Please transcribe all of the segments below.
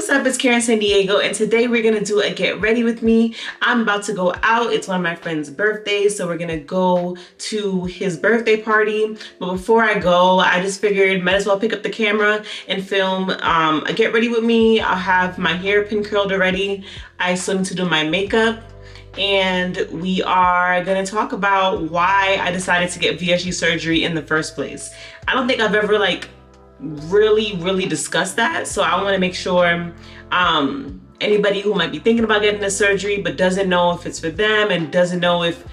what's up? It's Karen San Diego, and today we're gonna do a get ready with me. I'm about to go out. It's one of my friend's birthdays, so we're gonna go to his birthday party. But before I go, I just figured might as well pick up the camera and film a get ready with me. I'll have my hair pin curled already. I still need to do my makeup, and we are gonna talk about why I decided to get VSG surgery in the first place. I don't think I've ever really discussed that, so I want to make sure anybody who might be thinking about getting this surgery but doesn't know if it's for them and doesn't know if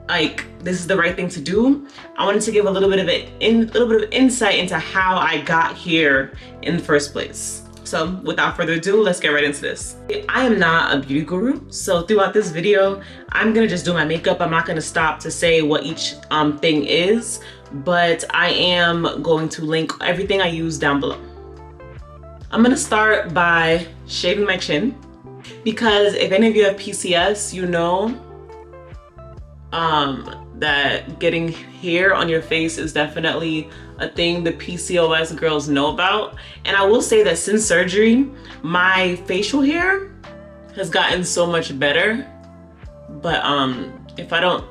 this is the right thing to do, I wanted to give a little bit of insight into how I got here in the first place. So without further ado, let's get right into this. I am not a beauty guru, so throughout this video, I'm gonna just do my makeup. I'm not gonna stop to say what each thing is, but I am going to link everything I use down below. I'm gonna start by shaving my chin, because if any of you have PCS, you know that getting hair on your face is definitely a thing the PCOS girls know about. And I will say that since surgery, my facial hair has gotten so much better, but if I don't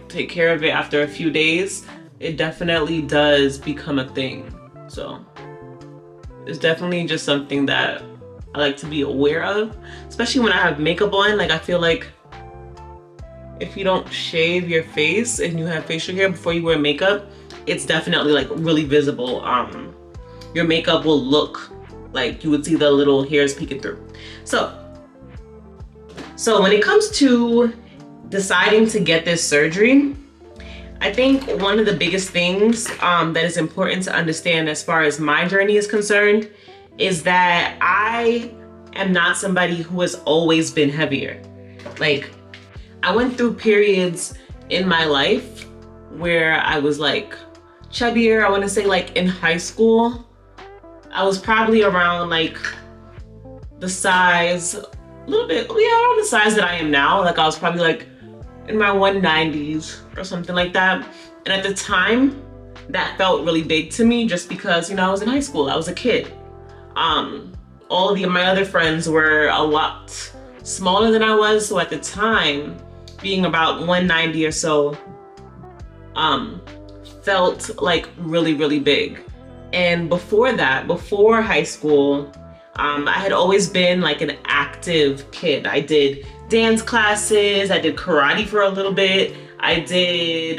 take care of it after a few days, it definitely does become a thing. So it's definitely just something that I like to be aware of, especially when I have makeup on. I feel like if you don't shave your face and you have facial hair before you wear makeup, it's definitely really visible. Your makeup will look like you would see the little hairs peeking through. So when it comes to deciding to get this surgery, I think one of the biggest things that is important to understand as far as my journey is concerned is that I am not somebody who has always been heavier. I went through periods in my life where I was chubbier. I want to say in high school, I was probably around the size, a little bit, around the size that I am now. I was probably in my 190s or something like that. And at the time, that felt really big to me just because, I was in high school, I was a kid. All of my other friends were a lot smaller than I was. So at the time, being about 190 or so felt really big. And before that, before high school, I had always been an active kid. I did dance classes, I did karate for a little bit, I did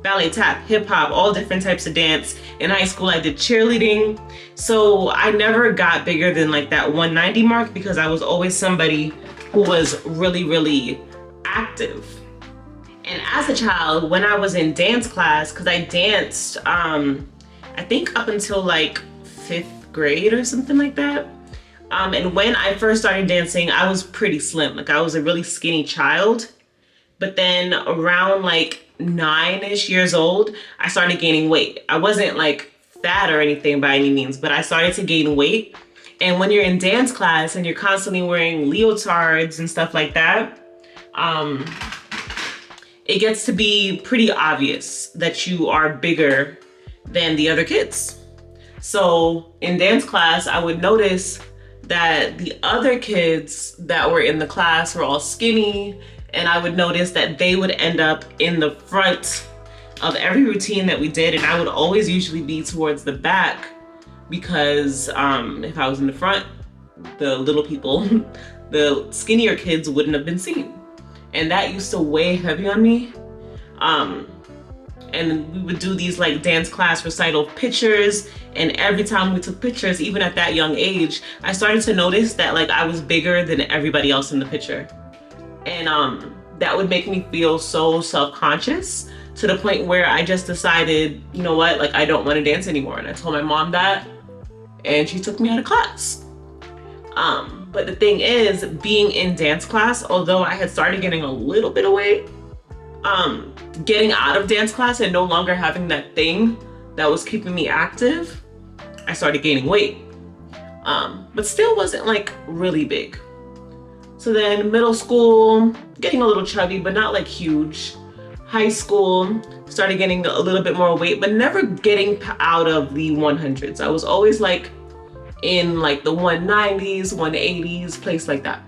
ballet, tap, hip hop, all different types of dance. In high school, I did cheerleading. So I never got bigger than that 190 mark because I was always somebody who was really active. And as a child, when I was in dance class, because I danced, I think up until 5th grade or something like that. And when I first started dancing, I was pretty slim. I was a really skinny child. But then around 9-ish years old, I started gaining weight. I wasn't fat or anything by any means, but I started to gain weight. And when you're in dance class and you're constantly wearing leotards and stuff like that, it gets to be pretty obvious that you are bigger than the other kids. So in dance class, I would notice that the other kids that were in the class were all skinny, and I would notice that they would end up in the front of every routine that we did, and I would always usually be towards the back because if I was in the front, the little people, the skinnier kids wouldn't have been seen. And that used to weigh heavy on me. And we would do these dance class recital pictures, and every time we took pictures, even at that young age, I started to notice that I was bigger than everybody else in the picture. And that would make me feel so self-conscious to the point where I just decided, you know what, I don't want to dance anymore. And I told my mom that, and she took me out of class. But the thing is, being in dance class, although I had started getting a little bit of weight, getting out of dance class and no longer having that thing that was keeping me active, I started gaining weight. But still wasn't really big. So then middle school, getting a little chubby, but not huge. High school, started getting a little bit more weight, but never getting out of the 100s. I was always in like the 190s, 180s, place like that.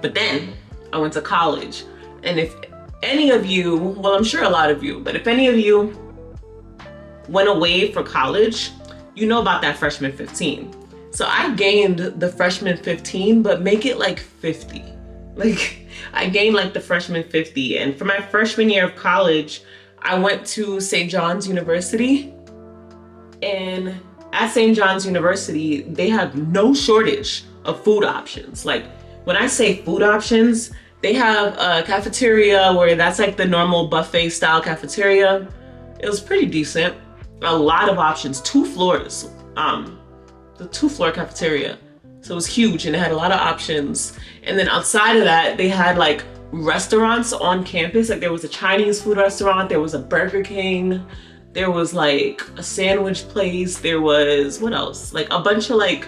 But then I went to college. And if any of you, well, I'm sure a lot of you, but if any of you went away for college, you know about that freshman 15. So I gained the freshman 15, but make it like 50. Like I gained like the freshman 50. And for my freshman year of college, I went to St. John's University. And at St. John's University, they have no shortage of food options. Like when I say food options, they have a cafeteria where that's like the normal buffet style cafeteria. It was pretty decent. A lot of options, 2 floors, the 2-floor cafeteria. So it was huge and it had a lot of options. And then outside of that, they had like restaurants on campus. Like there was a Chinese food restaurant, there was a Burger King, there was like a sandwich place, there was, what else? Like a bunch of like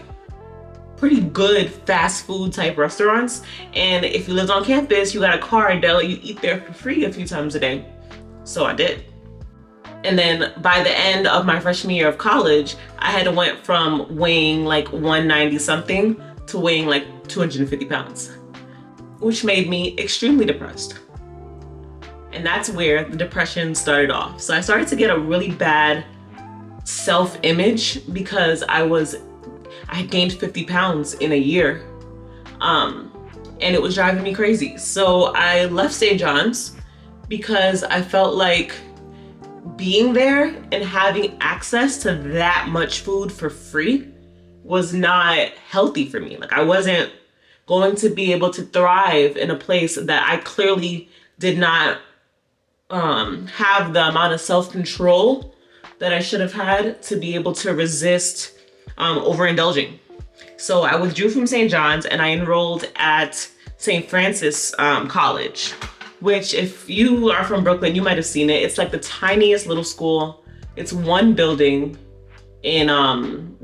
pretty good fast food type restaurants. And if you lived on campus, you got a card that let you eat there for free a few times a day. So I did. And then by the end of my freshman year of college, I had went from weighing like 190 something to weighing like 250 pounds, which made me extremely depressed. And that's where the depression started off. So I started to get a really bad self-image because I had gained 50 pounds in a year. And it was driving me crazy. So I left St. John's because I felt like being there and having access to that much food for free was not healthy for me. Like I wasn't going to be able to thrive in a place that I clearly did not have the amount of self-control that I should have had to be able to resist overindulging. So I withdrew from St. John's and I enrolled at St. Francis College, which if you are from Brooklyn, you might have seen it. It's like the tiniest little school. It's one building in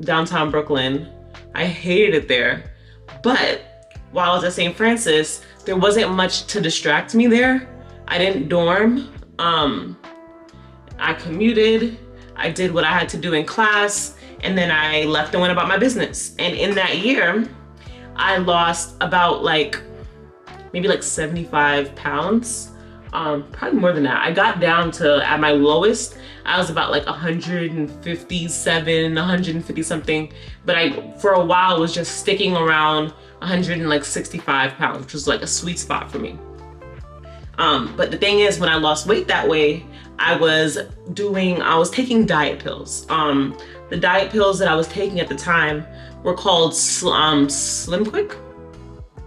downtown Brooklyn. I hated it there. But while I was at St. Francis, there wasn't much to distract me there. I didn't dorm. I commuted. I did what I had to do in class. And then I left and went about my business. And in that year, I lost about maybe 75 pounds, probably more than that. I got down to, at my lowest, I was about 157, 150 something, but I, for a while, was just sticking around 165 pounds, which was like a sweet spot for me. But the thing is, when I lost weight that way, I was taking diet pills. The diet pills that I was taking at the time were called Slim Quick.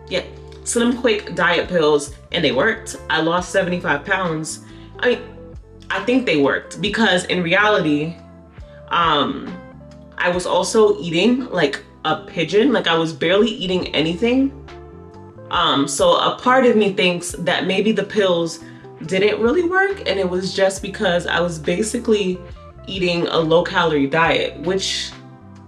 Yeah. Slim Quick diet pills, and they worked. I lost 75 pounds. I think they worked because in reality, I was also eating like a pigeon. Like I was barely eating anything. So a part of me thinks that maybe the pills didn't really work, and it was just because I was basically eating a low-calorie diet, which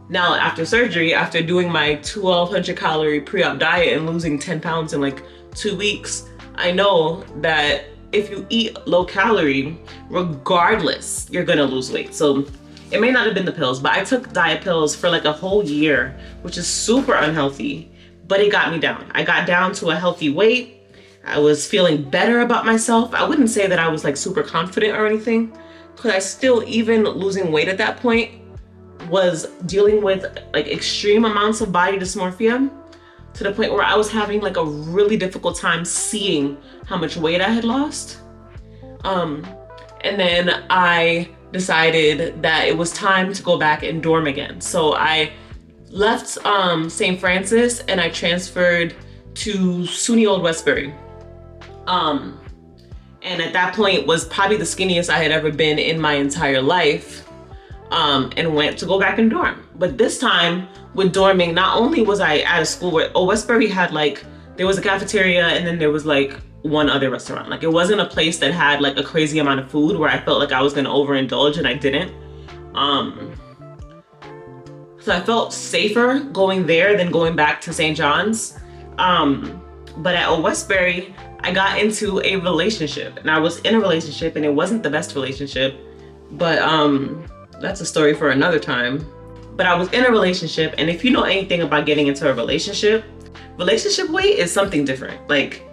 now after surgery, after doing my 1,200 calorie pre-op diet and losing 10 pounds in 2 weeks, I know that if you eat low calorie, regardless, you're gonna lose weight. So it may not have been the pills, but I took diet pills for a whole year, which is super unhealthy, but it got me down. I got down to a healthy weight. I was feeling better about myself. I wouldn't say that I was super confident or anything, because I still, even losing weight at that point, was dealing with extreme amounts of body dysmorphia to the point where I was having a really difficult time seeing how much weight I had lost. And then I decided that it was time to go back and dorm again. So I left St. Francis and I transferred to SUNY Old Westbury. And at that point was probably the skinniest I had ever been in my entire life. And went to go back and dorm. But this time with dorming, not only was I at a school where Westbury had there was a cafeteria and then there was one other restaurant. It wasn't a place that had a crazy amount of food where I felt like I was gonna overindulge, and I didn't. So I felt safer going there than going back to St. John's. But at Old Westbury, I got into a relationship, and I was in a relationship, and it wasn't the best relationship, but that's a story for another time. but I was in a relationship, and if you know anything about getting into a relationship weight is something different. Like,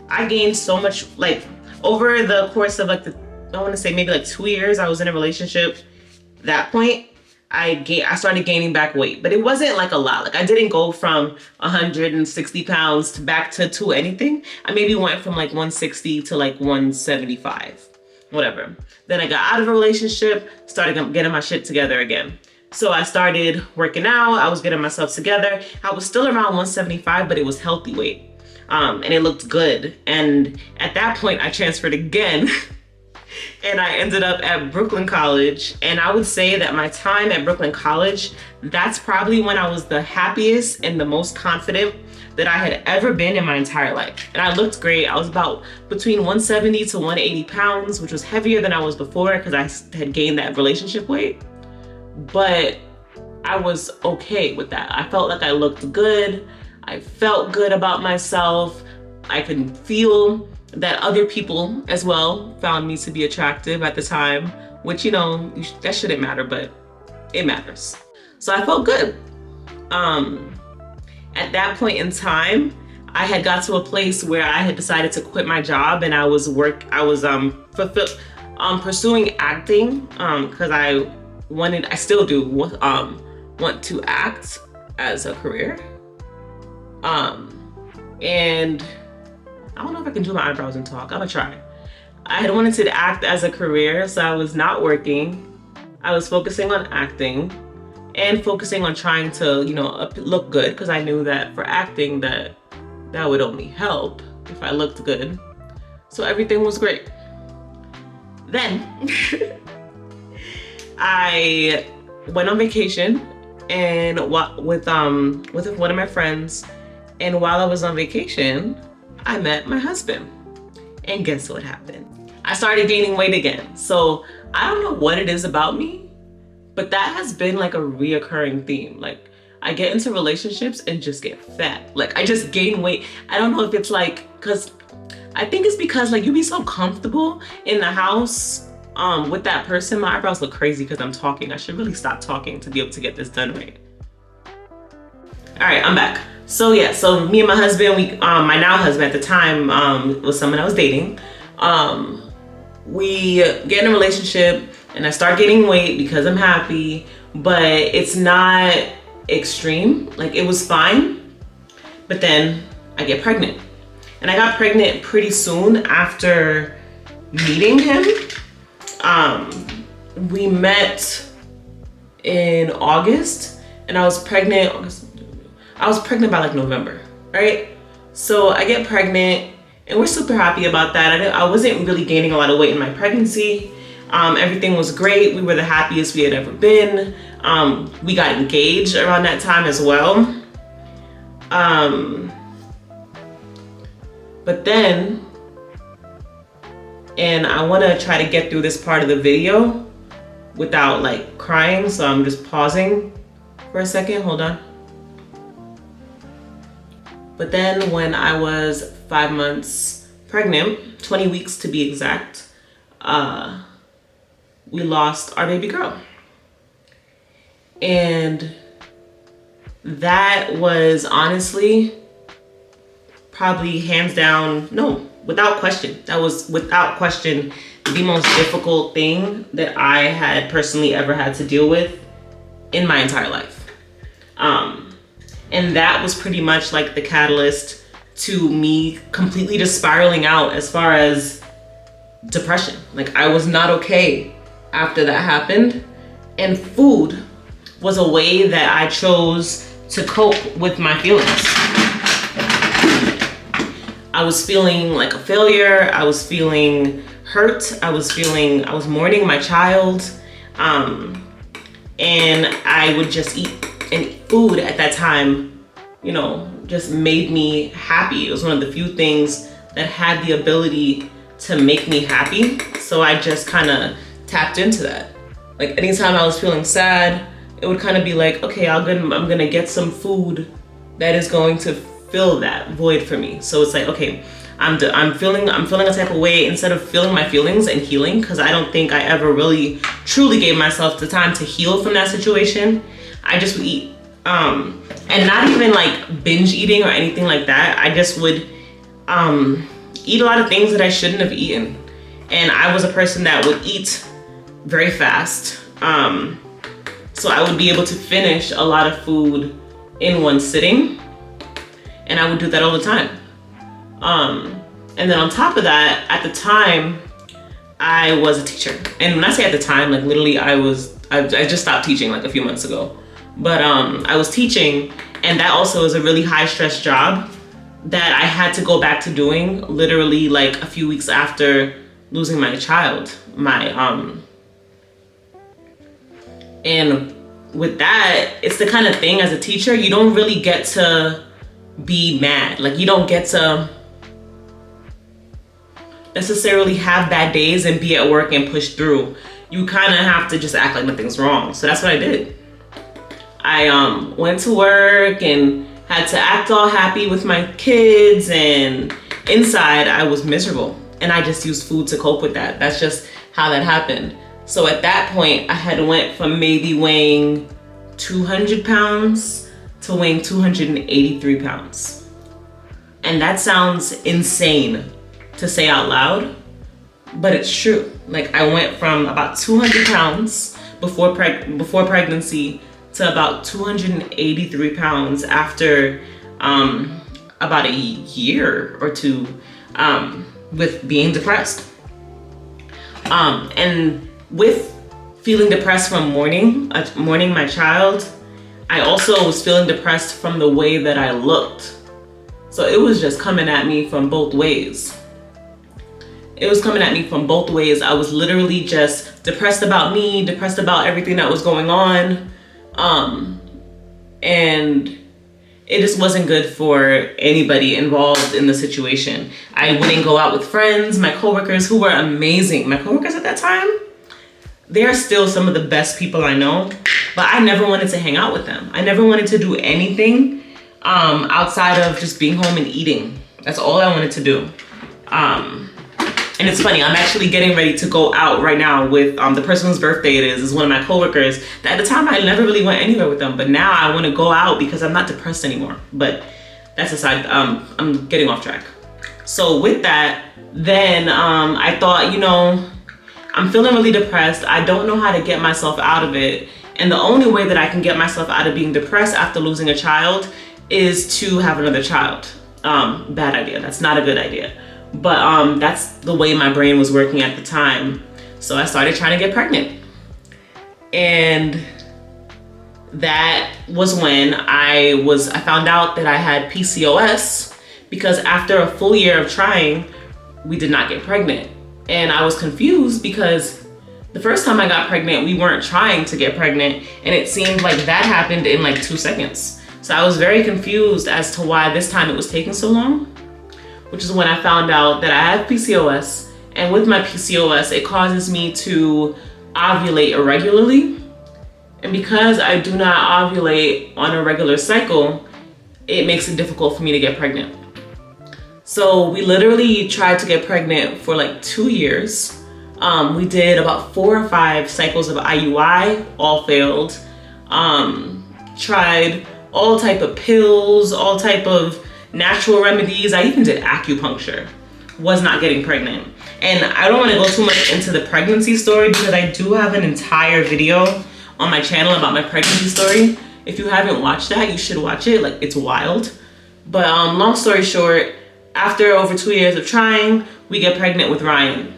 I gained so much, like, over the course of like I want to say maybe like 2 years I was in a relationship. That point, I started gaining back weight, but it wasn't like a lot. Like, I didn't go from 160 pounds back to anything. I maybe went from like 160 to like 175, whatever. Then I got out of a relationship, started getting my shit together again. So I started working out. I was getting myself together. I was still around 175, but it was healthy weight. And it looked good. And at that point, I transferred again. And I ended up at Brooklyn College. And I would say that my time at Brooklyn College, that's probably when I was the happiest and the most confident that I had ever been in my entire life. And I looked great. I was about between 170 to 180 pounds, which was heavier than I was before because I had gained that relationship weight. But I was okay with that. I felt like I looked good. I felt good about myself. I could feel that other people as well found me to be attractive at the time, which, you know, that shouldn't matter, but it matters. So I felt good. At that point in time, I had got to a place where I had decided to quit my job, and I was pursuing acting because I still do want to act as a career. And I don't know if I can do my eyebrows and talk. I'm gonna try. I had wanted to act as a career, so I was not working. I was focusing on acting and focusing on trying to, you know, look good, because I knew that for acting that would only help if I looked good. So everything was great. Then I went on vacation and with one of my friends, and while I was on vacation, I met my husband. And guess what happened? I started gaining weight again. So I don't know what it is about me, but that has been like a reoccurring theme. Like, I get into relationships and just get fat. Like, I just gain weight. I don't know if it's like, I think it's because like you be so comfortable in the house with that person. My eyebrows look crazy because I'm talking. I should really stop talking to be able to get this done right. All right, I'm back. So yeah, so me and my husband, my now husband at the time, was someone I was dating. We get in a relationship and I start gaining weight because I'm happy, but it's not extreme. Like, it was fine, but then I get pregnant. And I got pregnant pretty soon after meeting him. We met in August and I was pregnant by like November, right? So I get pregnant and we're super happy about that. I wasn't really gaining a lot of weight in my pregnancy. Everything was great. We were the happiest we had ever been. We got engaged around that time as well. But then, and I want to try to get through this part of the video without like crying, so I'm just pausing for a second. Hold on. But then when I was 5 months pregnant, 20 weeks to be exact, we lost our baby girl. And that was honestly probably hands down, no, without question. That was without question the most difficult thing that I had personally ever had to deal with in my entire life. And that was pretty much like the catalyst to me completely just spiraling out as far as depression. Like, I was not okay after that happened. And food was a way that I chose to cope with my feelings. I was feeling like a failure. I was feeling hurt. I was mourning my child. And I would just eat. And food at that time, you know, just made me happy. It was one of the few things that had the ability to make me happy. So I just kind of tapped into that. Like, anytime I was feeling sad, it would kind of be like, okay, I'm gonna get some food that is going to fill that void for me. So it's like, okay, I'm feeling a type of way, instead of feeling my feelings and healing, because I don't think I ever really truly gave myself the time to heal from that situation. I just would eat. And not even like binge eating or anything like that. I just would eat a lot of things that I shouldn't have eaten. And I was a person that would eat very fast. So I would be able to finish a lot of food in one sitting. And I would do that all the time. And then on top of that, at the time, I was a teacher. And when I say at the time, like literally I just stopped teaching like a few months ago. But I was teaching, and that also is a really high stress job that I had to go back to doing literally like a few weeks after losing my child. And with that, it's the kind of thing as a teacher, you don't really get to be mad. Like you don't get to necessarily have bad days and be at work and push through. You kind of have to just act like nothing's wrong. So that's what I did. I went to work and had to act all happy with my kids, and inside I was miserable, and I just used food to cope with that. That's just how that happened. So at that point, I had went from maybe weighing 200 pounds to weighing 283 pounds. And that sounds insane to say out loud, but it's true. Like I went from about 200 pounds before pregnancy to about 283 pounds after about a year or two with being depressed. And with feeling depressed from mourning my child, I also was feeling depressed from the way that I looked. So it was just coming at me from both ways. I was literally just depressed about me, depressed about everything that was going on. And it just wasn't good for anybody involved in the situation. I wouldn't go out with friends. My coworkers, who were amazing, my coworkers at that time, they are still some of the best people I know, but I never wanted to hang out with them. I never wanted to do anything outside of just being home and eating. That's all I wanted to do. And it's funny, I'm actually getting ready to go out right now with the person whose birthday it is one of my coworkers. At the time, I never really went anywhere with them, but now I want to go out because I'm not depressed anymore. But that's aside, I'm getting off track. So with that, then I thought, I'm feeling really depressed. I don't know how to get myself out of it. And the only way that I can get myself out of being depressed after losing a child is to have another child. Bad idea, that's not a good idea. But that's the way my brain was working at the time. So I started trying to get pregnant. And that was when I found out that I had PCOS, because after a full year of trying, we did not get pregnant. And I was confused because the first time I got pregnant, we weren't trying to get pregnant, and it seemed like that happened in like 2 seconds. So I was very confused as to why this time it was taking so long. Which is when I found out that I have PCOS, and with my PCOS, it causes me to ovulate irregularly. And because I do not ovulate on a regular cycle, it makes it difficult for me to get pregnant. So we literally tried to get pregnant for like 2 years. We did about 4 or 5 cycles of IUI, all failed. Tried all type of pills, all type of natural remedies. I even did acupuncture, was not getting pregnant. And I don't want to go too much into the pregnancy story because I do have an entire video on my channel about my pregnancy story. If you haven't watched that, you should watch it. Like, it's wild. But long story short, after over 2 years of trying, we get pregnant with Ryan.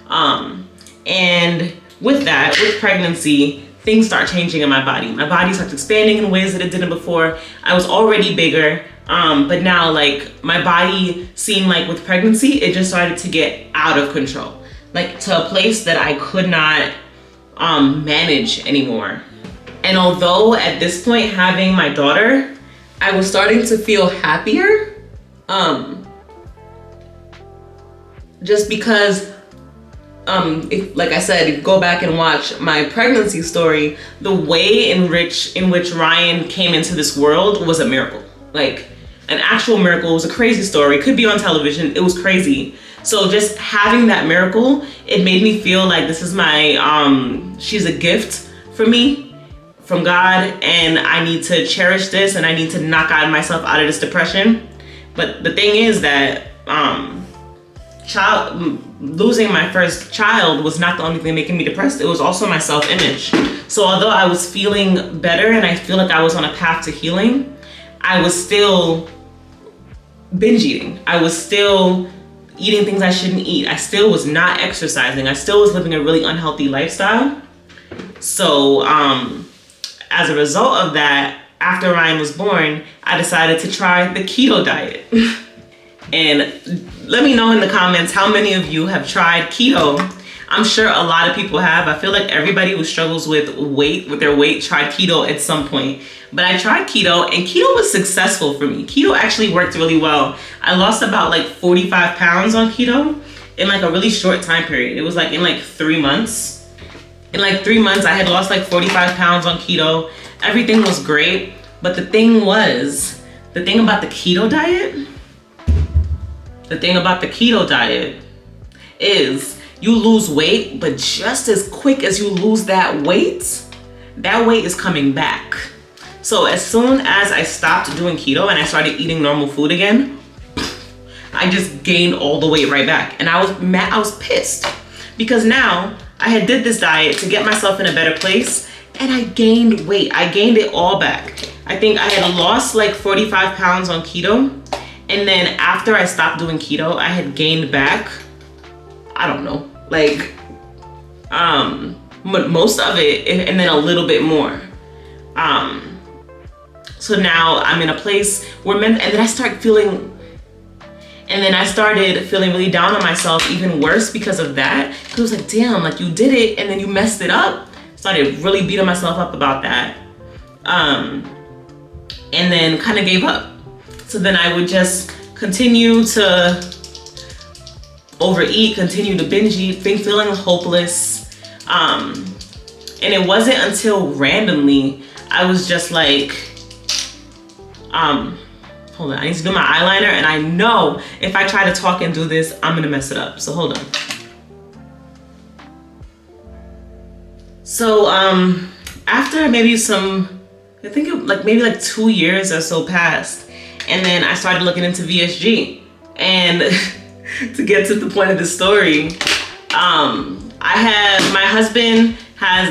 And with that, with pregnancy, things start changing in my body. My body starts expanding in ways that it didn't before. I was already bigger. But now, like, my body seemed like with pregnancy, it just started to get out of control, like to a place that I could not manage anymore. And although at this point, having my daughter, I was starting to feel happier, just because, like I said, if you go back and watch my pregnancy story, the way in which Ryan came into this world was a miracle. Like, an actual miracle. It was a crazy story. It could be on television. It was crazy. So just having that miracle, it made me feel like this is my, she's a gift for me from God, and I need to cherish this, and I need to knock myself out of this depression. But the thing is that losing my first child was not the only thing making me depressed. It was also my self-image. So although I was feeling better and I feel like I was on a path to healing, I was still binge eating. I was still eating things I shouldn't eat. I still was not exercising. I still was living a really unhealthy lifestyle. So as a result of that, after Ryan was born, I decided to try the keto diet. And let me know in the comments how many of you have tried keto. I'm sure a lot of people have. I feel like everybody who struggles with their weight tried keto at some point. But I tried keto, and keto was successful for me. Keto actually worked really well. I lost about like 45 pounds on keto in like a really short time period. It was like in like 3 months. In like 3 months, I had lost like 45 pounds on keto. Everything was great. But the thing about the keto diet is you lose weight, but just as quick as you lose that weight is coming back. So as soon as I stopped doing keto and I started eating normal food again, I just gained all the weight right back. And I was mad, I was pissed, because now I had did this diet to get myself in a better place, and I gained weight. I gained it all back. I think I had lost like 45 pounds on keto. And then after I stopped doing keto, I had gained back, I don't know, like most of it, and then a little bit more. So now I'm in a place where and then I started feeling really down on myself, even worse because of that. Cause it was like, damn, like you did it and then you messed it up. Started really beating myself up about that. And then kind of gave up. So then I would just continue to overeat, continue to binge eat, feeling hopeless. And it wasn't until randomly I was just like, hold on, I need to do my eyeliner, and I know if I try to talk and do this, I'm gonna mess it up. So hold on. So after maybe maybe like 2 years or so passed, and then I started looking into VSG. And to get to the point of the story, my husband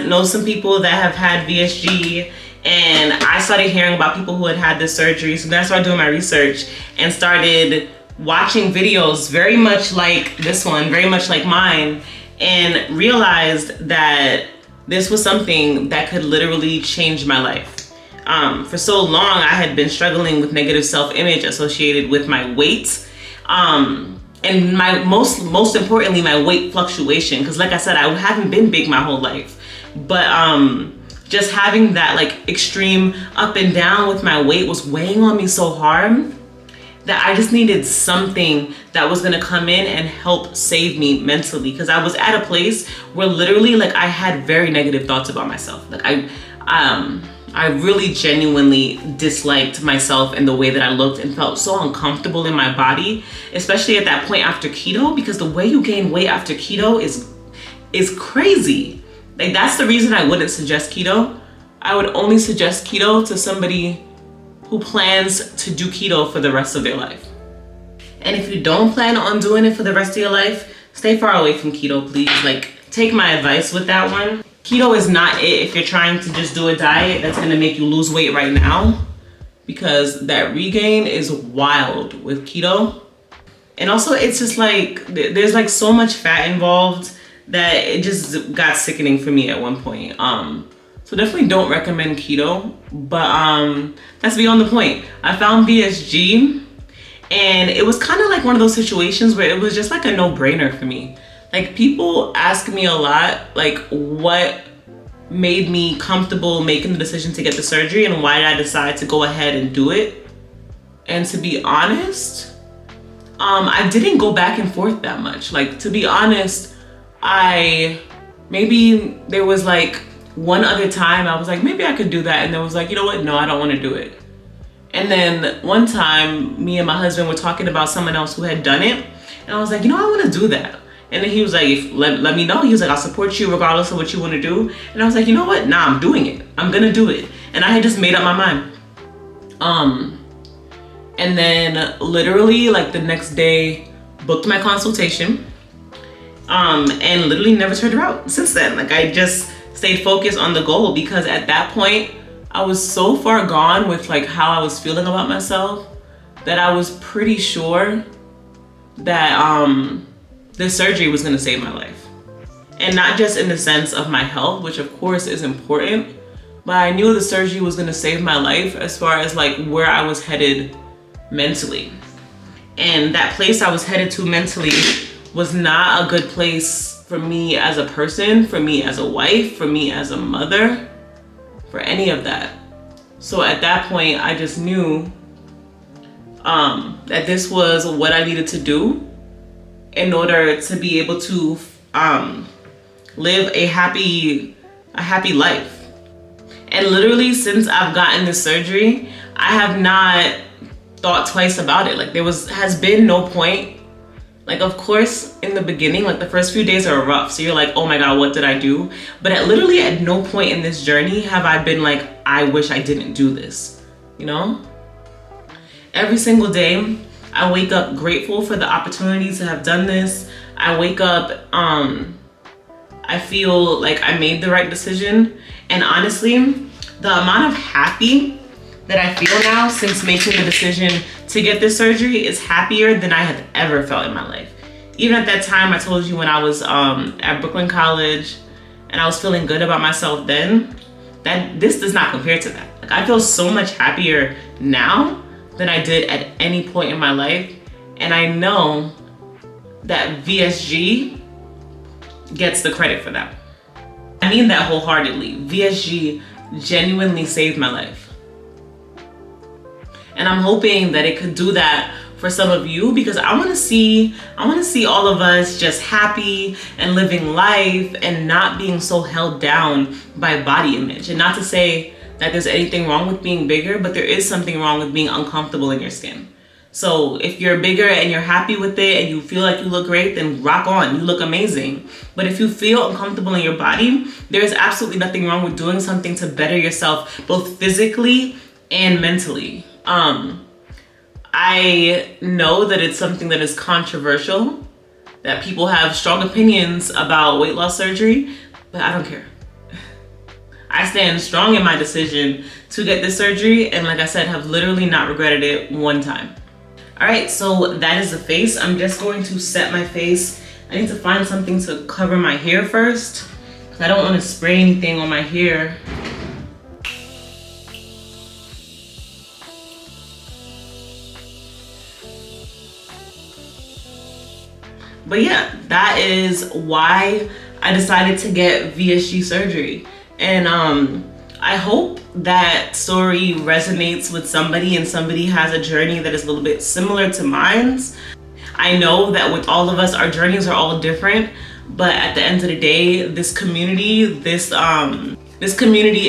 knows some people that have had VSG, and I started hearing about people who had had this surgery. So then I started doing my research and started watching videos very much like this one, very much like mine, and realized that this was something that could literally change my life. For so long, I had been struggling with negative self-image associated with my weight. And most importantly, my weight fluctuation. Because like I said, I haven't been big my whole life. But just having that like extreme up and down with my weight was weighing on me so hard that I just needed something that was gonna come in and help save me mentally. Because I was at a place where literally like I had very negative thoughts about myself. Like I really genuinely disliked myself and the way that I looked, and felt so uncomfortable in my body, especially at that point after keto, because the way you gain weight after keto is crazy. Like that's the reason I wouldn't suggest keto. I would only suggest keto to somebody who plans to do keto for the rest of their life. And if you don't plan on doing it for the rest of your life, stay far away from keto, please. Like, take my advice with that one. Keto is not it if you're trying to just do a diet that's gonna make you lose weight right now, because that regain is wild with keto. And also it's just like, there's like so much fat involved that it just got sickening for me at one point. So definitely don't recommend keto, but that's beyond the point. I found VSG, and it was kind of like one of those situations where it was just like a no-brainer for me. Like, people ask me a lot, like, what made me comfortable making the decision to get the surgery and why did I decide to go ahead and do it. And to be honest, I didn't go back and forth that much. Like, to be honest, maybe there was like one other time I was like, maybe I could do that. And then was like, you know what? No, I don't want to do it. And then one time me and my husband were talking about someone else who had done it. And I was like, you know, I want to do that. And then he was like, let me know. He was like, I'll support you regardless of what you want to do. And I was like, you know what? Nah, I'm doing it. I'm gonna do it. And I had just made up my mind. And then literally like the next day, booked my consultation. And literally never turned around since then. Like I just stayed focused on the goal, because at that point I was so far gone with like how I was feeling about myself that I was pretty sure that this surgery was gonna save my life. And not just in the sense of my health, which of course is important, but I knew the surgery was gonna save my life as far as like where I was headed mentally. And that place I was headed to mentally was not a good place for me as a person, for me as a wife, for me as a mother, for any of that. So at that point, I just knew that this was what I needed to do in order to be able to live a happy life. And literally since I've gotten this surgery, I have not thought twice about it. Like has been no point. Like of course in the beginning, like the first few days are rough. So you're like, oh my God, what did I do? But literally at no point in this journey have I been like, I wish I didn't do this, you know? Every single day, I wake up grateful for the opportunity to have done this. I wake up, I feel like I made the right decision. And honestly, the amount of happy that I feel now since making the decision to get this surgery is happier than I have ever felt in my life. Even at that time, I told you when I was at Brooklyn College and I was feeling good about myself then, that this does not compare to that. Like I feel so much happier now than I did at any point in my life. And I know that VSG gets the credit for that. I mean that wholeheartedly. VSG genuinely saved my life. And I'm hoping that it could do that for some of you, because I want to see all of us just happy and living life and not being so held down by body image. And not to say that there's anything wrong with being bigger, but there is something wrong with being uncomfortable in your skin. So if you're bigger and you're happy with it and you feel like you look great, then rock on, you look amazing. But if you feel uncomfortable in your body, there's absolutely nothing wrong with doing something to better yourself, both physically and mentally. I know that it's something that is controversial, that people have strong opinions about weight loss surgery, but I don't care. I stand strong in my decision to get this surgery, and like I said, have literally not regretted it one time. All right, so that is the face. I'm just going to set my face. I need to find something to cover my hair first, because I don't want to spray anything on my hair. But yeah, that is why I decided to get VSG surgery. And I hope that story resonates with somebody and somebody has a journey that is a little bit similar to mine's. I know that with all of us, our journeys are all different, but at the end of the day, this community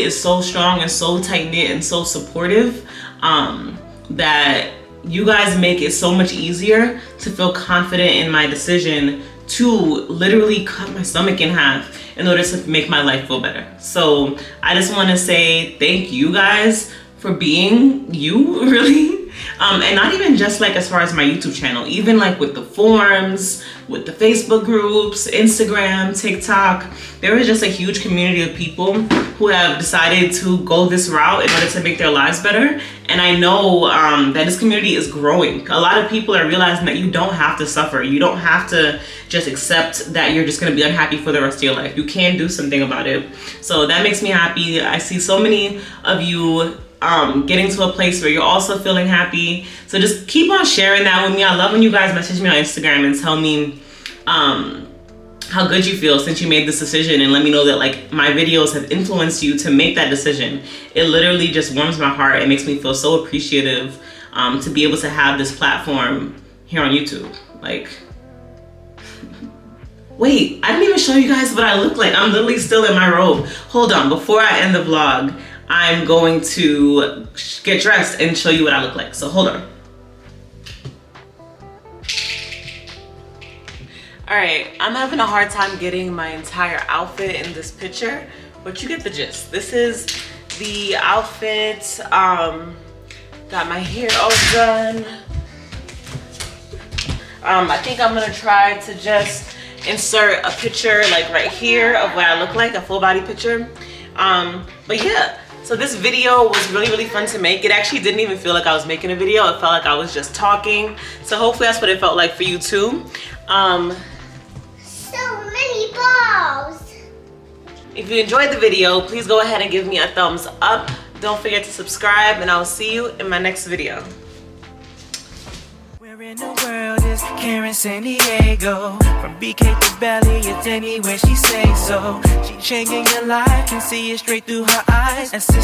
is so strong and so tight-knit and so supportive that you guys make it so much easier to feel confident in my decision to literally cut my stomach in half in order to make my life feel better. So I just want to say thank you guys for being you, really. And not even just like as far as my YouTube channel, even like with the forums, with the Facebook groups, Instagram, TikTok, there is just a huge community of people who have decided to go this route in order to make their lives better. And I know that this community is growing. A lot of people are realizing that you don't have to suffer. You don't have to just accept that you're just gonna be unhappy for the rest of your life. You can do something about it. So that makes me happy. I see so many of you getting to a place where you're also feeling happy. So just keep on sharing that with me. I love when you guys message me on Instagram and tell me how good you feel since you made this decision, and let me know that like my videos have influenced you to make that decision. It literally just warms my heart. It makes me feel so appreciative to be able to have this platform here on YouTube. Like, wait, I didn't even show you guys what I look like. I'm literally still in my robe. Hold on, before I end the vlog, I'm going to get dressed and show you what I look like. So hold on. Alright, I'm having a hard time getting my entire outfit in this picture, but you get the gist. This is the outfit. Got my hair all done. I think I'm gonna try to just insert a picture like right here of what I look like, a full body picture. But yeah, so this video was really fun to make. It actually didn't even feel like I was making a video. It felt like I was just talking. So hopefully that's what it felt like for you too. So many balls. If you enjoyed the video, please go ahead and give me a thumbs up. Don't forget to subscribe, and I'll see you in my next video. Where in the world is Karen San Diego? From BK to Belly, it's anywhere she say so. She changing your life, can see it straight through her eyes. And sister